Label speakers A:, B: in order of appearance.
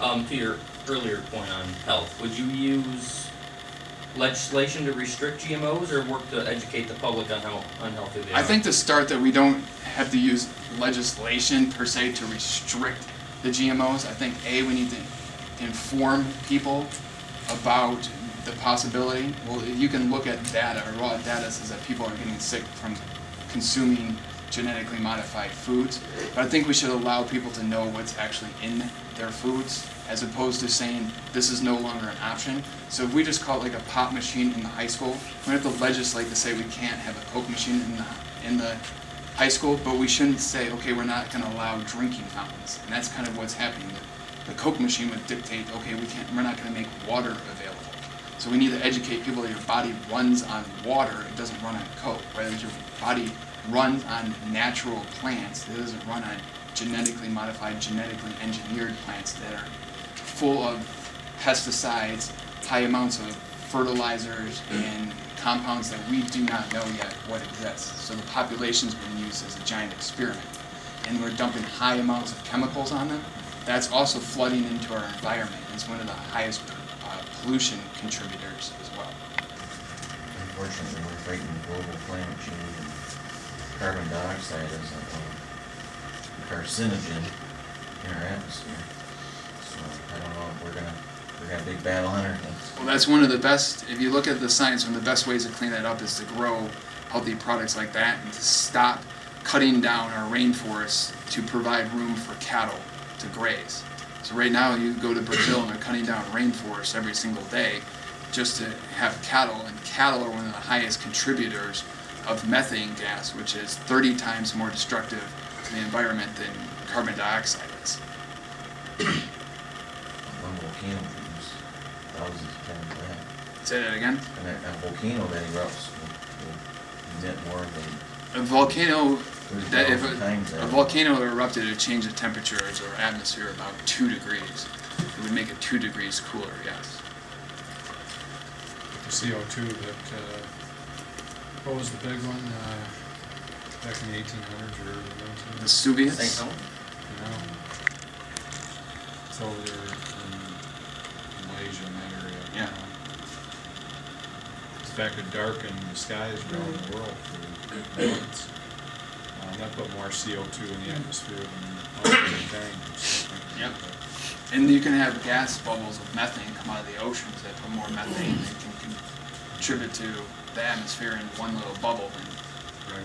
A: To your earlier point on health, would you use legislation to restrict GMOs or work to educate the public on how unhealthy they are?
B: I think to start that we don't have to use legislation per se to restrict the GMOs. I think we need to inform people about the possibility. Well, you can look at data, or raw data says that people are getting sick from consuming genetically modified foods, but I think we should allow people to know what's actually in their foods, as opposed to saying this is no longer an option. So if we just call it like a pop machine in the high school, we have to legislate to say we can't have a Coke machine in the high school, but we shouldn't say, okay, we're not going to allow drinking fountains. And that's kind of what's happening. The Coke machine would dictate, okay, we're not going to make water available. So we need to educate people that your body runs on water, it doesn't run on Coke. Whether your body runs on natural plants, it doesn't run on genetically modified, genetically engineered plants that are full of pesticides, high amounts of fertilizers, and compounds that we do not know yet what exists. So the population's been used as a giant experiment. And we're dumping high amounts of chemicals on them. That's also flooding into our environment. It's one of the highest pollution contributors as well.
C: Unfortunately, we're fighting global climate change, and carbon dioxide is a carcinogen in our atmosphere. So I don't know if we're gonna have a big battle on our hands.
B: Well, that's one of the best, if you look at the science, one of the best ways to clean that up is to grow healthy products like that and to stop cutting down our rainforests to provide room for cattle to graze. So right now you go to Brazil and they're cutting down rainforests every single day just to have cattle, and cattle are one of the highest contributors of methane gas, which is 30 times more destructive to the environment than carbon dioxide is.
C: One volcano produces thousands of tons of that.
B: Say that again?
C: And a volcano that erupts will emit more than
B: a volcano. That if a volcano erupted, it would change the temperature of our atmosphere about 2 degrees. It would make it 2 degrees cooler, yes.
D: The CO2 that, what was the big one back in the 1800s or early 1900s?
B: Vesuvius?
D: No. It's over there in Malaysia, in that area.
B: Yeah.
D: In fact, it darkened the skies around the world for months. That put more CO2 in the atmosphere than all the tanks.
B: Yep. And you can have gas bubbles of methane come out of the oceans that put more methane that can contribute to the atmosphere in one little bubble.
D: Right.